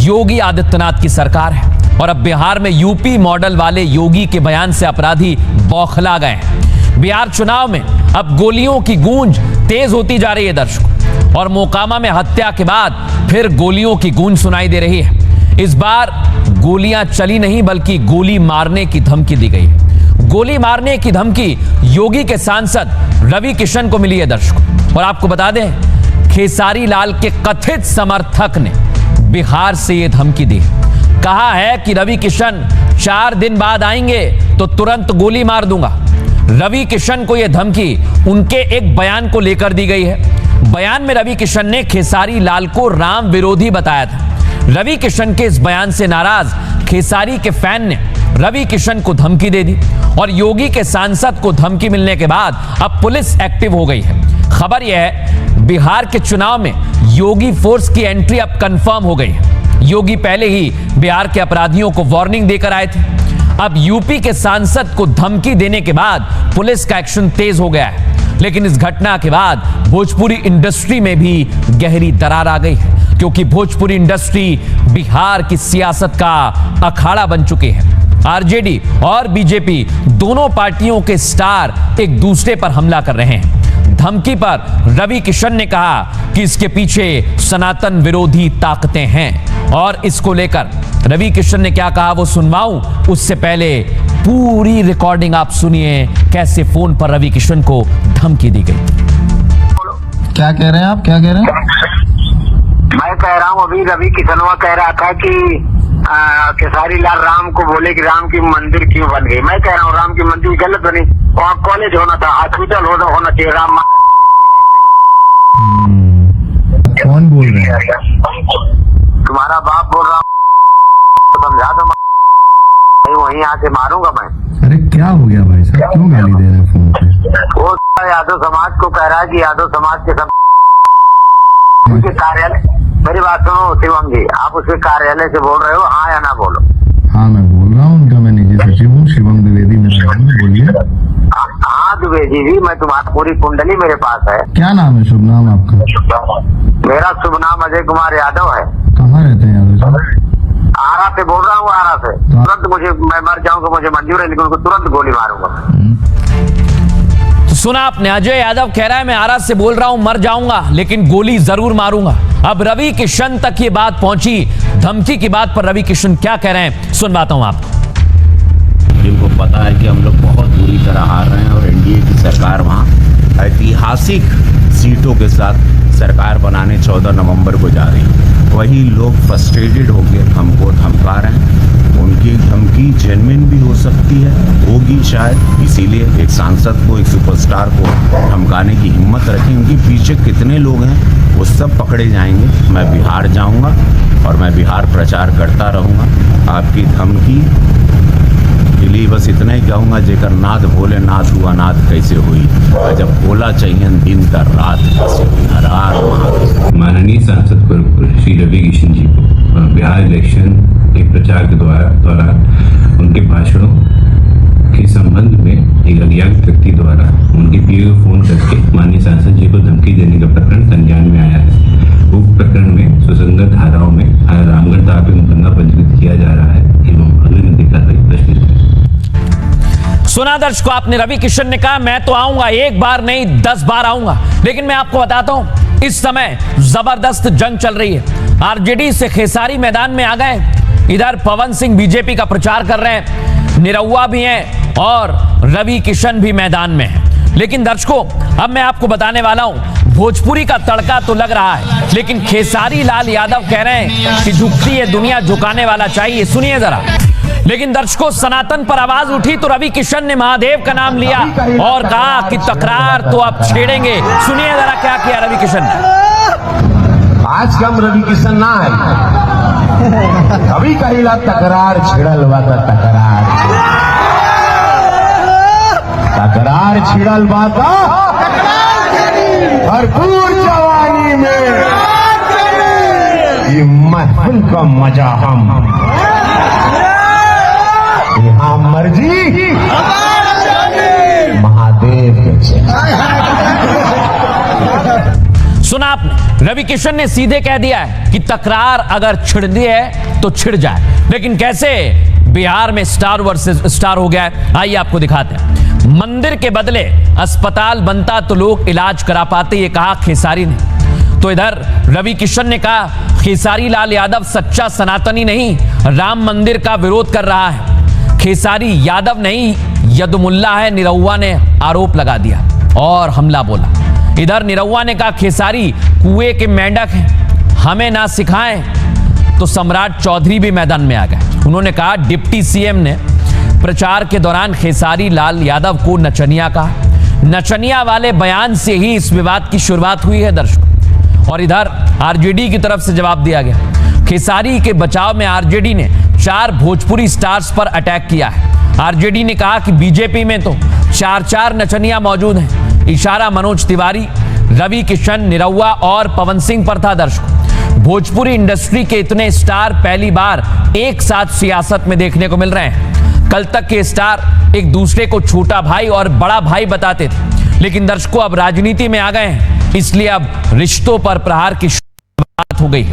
योगी आदित्यनाथ की सरकार है और अब बिहार में यूपी मॉडल वाले योगी के बयान से अपराधी बौखला गए हैं। बिहार चुनाव में अब गोलियों की गूंज तेज होती जा रही है दर्शकों, और मोकामा में हत्या के बाद फिर गोलियों की गूंज सुनाई दे रही है। इस बार गोलियां चली नहीं बल्कि गोली मारने की धमकी दी गई है। गोली मारने की धमकी योगी के सांसद रवि किशन को मिली है दर्शकों। और आपको बता दें, खेसारी लाल के कथित समर्थक ने बिहार से यह धमकी दी। कहा है कि रवि किशन 4 दिन बाद आएंगे तो तुरंत गोली मार दूंगा। रवि किशन को यह धमकी उनके एक बयान को लेकर दी गई है। बयान में रवि किशन ने खेसारी लाल को राम विरोधी बताया था। रवि किशन के इस बयान से नाराज खेसारी के फैन ने रवि किशन को धमकी दे दी और योगी के सांसद को धमकी मिलने के बाद अब पुलिस एक्टिव हो गई है। खबर यह है, बिहार के चुनाव में योगी फोर्स की एंट्री अब कंफर्म हो गई है। योगी पहले ही बिहार के अपराधियों को वार्निंग देकर आए थे। अब यूपी के सांसद को धमकी देने के बाद पुलिस का एक्शन तेज हो गया है। लेकिन इस घटना के बाद भोजपुरी इंडस्ट्री में भी गहरी दरार आ गई है, क्योंकि भोजपुरी इंडस्ट्री बिहार की सियासत का अखाड़ा बन चुकी है। आरजेडी और बीजेपी दोनों पार्टियों के स्टार एक दूसरे पर हमला कर रहे हैं। धमकी पर रवि किशन ने कहा कि इसके पीछे सनातन विरोधी ताकतें हैं, और इसको लेकर रवि किशन ने क्या कहा वो सुनवाऊं, उससे पहले पूरी रिकॉर्डिंग आप सुनिए कैसे फोन पर रवि किशन को धमकी दी गई। क्या कह रहे हैं आप, क्या कह रहे हैं? मैं कह रहा हूँ, अभी रवि किशनवा कह रहा था कि खेसारी लाल राम को बोले कि राम की मंदिर क्यों बन गई। मैं कह रहा हूँ राम की मंदिर गलत बनी, वहाँ कॉलेज होना था, हॉस्पिटल होना चाहिए। राम कौन बोल रहे हैं? तुम्हारा बाप बोल रहा हूँ, समझा दो, वहीं आके मारूंगा मैं। अरे क्या हो गया भाई साहब, क्यों गाली दे रहे हैं फोन पे? वो यादव समाज को कह रहा है कि यादव समाज के सब उसके कार्यालय, मेरी बात सुनो शिवम जी, आप उसके कार्यालय से बोल रहे हो, हाँ या ना बोलो? हाँ मैं बोल रहा हूँ, उनका मैं निजी सचिव हूँ, शिवम द्विवेदी मेरा नाम है, बोलिए। हाँ द्विवेदी जी, मैं तुम्हारी पूरी कुंडली मेरे पास है। क्या नाम है, शुभ नाम आपका? मेरा शुभ नाम अजय कुमार यादव है। कहाँ रहते हैं यादव साहब? आरा से बोल रहा हूँ, आरा से। तुरंत मुझे, मैं मर जाऊंगा मुझे मंजूर है, लेकिन उनको तुरंत गोली मारूंगा। तो सुना आपने, अजय यादव कह रहा है मैं आरा से बोल रहा हूं, मर जाऊंगा लेकिन गोली जरूर मारूंगा। अब रवि किशन तक ये बात पहुंची। धमकी की बात पर रवि किशन क्या कह रहे हैं सुनवाता हूं आपको। जिनको पता है कि हम लोग बहुत बुरी तरह हार रहे हैं और एनडीए की सरकार वहाँ ऐतिहासिक सीटों के साथ सरकार बनाने 14 नवंबर को जा रही है, वही लोग फ्रस्ट्रेटेड होकर हमको धमका रहे हैं। उनकी धमकी जेन्युइन भी हो सकती है, होगी शायद, इसीलिए एक सांसद को, एक सुपरस्टार को धमकाने की हिम्मत रखी। उनके पीछे कितने लोग हैं वो सब पकड़े जाएंगे। मैं बिहार जाऊंगा और मैं बिहार प्रचार करता रहूंगा। आपकी धमकी के लिए बस इतना ही कहूँगा, जेकर नाथ भोले नाथ हुआ नाथ कैसे हुई, और जब भोला चाहिए दिन का रात कैसे हुई। हर हर महादेव। माननीय सांसद श्री रवि किशन जी को बिहार इलेक्शन के प्रचार के दौरान उनके भाषणों के संबंध में एक अज्ञात व्यक्ति द्वारा उनके पीए को फोन करके माननीय सांसद जी को धमकी देने का प्रकरण संज्ञान में आया है। उक्त प्रकरण में सुसंगत धाराओं में रामगढ़ थाना पे मुकदमा पंजीकृत किया जा रहा है एवं अग्रिम कार्रवाई प्रस्तुत है। सुना दर्शकों, आपने रवि किशन ने कहा मैं तो आऊंगा, एक बार नहीं 10 बार आऊंगा। लेकिन मैं आपको बताता हूं, इस समय जबरदस्त जंग चल रही है। आरजेडी से खेसारी मैदान में आ गए, इधर पवन सिंह बीजेपी का प्रचार कर रहे हैं, निरहुआ भी हैं और रवि किशन भी मैदान में है। लेकिन दर्शकों, अब मैं आपको बताने वाला हूं, भोजपुरी का तड़का तो लग रहा है, लेकिन खेसारी लाल यादव कह रहे हैं कि झुकती है दुनिया, झुकाने वाला चाहिए। सुनिए जरा। लेकिन दर्शकों, सनातन पर आवाज उठी तो रवि किशन ने महादेव का नाम लिया और कहा कि तकरार तो अब छेड़ेंगे। सुनिए जरा क्या किया रवि किशन ने। आज के हम रवि किशन ना है, अभी कहिला तकरार छिड़ल बा, तकरार छिड़ल बा, भरपूर जवानी में ये महफिल का मजा हम यहाँ मर्जी महादेव के। सुना आपने, रवि किशन ने सीधे कह दिया है कि तकरार अगर छिड़नी है तो छिड़ जाए। लेकिन कैसे बिहार में स्टार वर्सेस स्टार हो गया है, आइए आपको दिखाते हैं। मंदिर के बदले अस्पताल बनता तो लोग इलाज करा पाते, ये कहा खेसारी ने। तो इधर रवि किशन ने कहा खेसारी लाल यादव सच्चा सनातनी नहीं, राम मंदिर का विरोध कर रहा है। खेसारी यादव नहीं यदुमुल्ला है, निरहुआ ने आरोप लगा दिया और हमला बोला। इधर निरहुआ ने कहा खेसारी कुएं के मेंढक हैं, हमें ना सिखाएं। तो सम्राट चौधरी भी मैदान में आ गए। उन्होंने कहा डिप्टी सीएम ने प्रचार के दौरान खेसारी लाल यादव को नचनिया कहा। नचनिया वाले बयान से ही इस विवाद की शुरुआत हुई है दर्शकों। और इधर आरजेडी की तरफ से जवाब दिया गया। खेसारी के बचाव में आरजेडी ने 4 भोजपुरी स्टार्स पर अटैक किया है। आरजेडी ने कहा कि बीजेपी में तो 4 नचनिया मौजूद हैं। इशारा मनोज तिवारी, रवि किशन, निरहुआ और पवन सिंह पर था दर्शकों। भोजपुरी इंडस्ट्री के इतने स्टार पहली बार एक साथ सियासत में देखने को मिल रहे हैं। कल तक के स्टार एक दूसरे को छोटा भाई और बड़ा भाई बताते थे, लेकिन दर्शकों अब राजनीति में आ गए हैं, इसलिए अब रिश्तों पर प्रहार की बात हो गई है।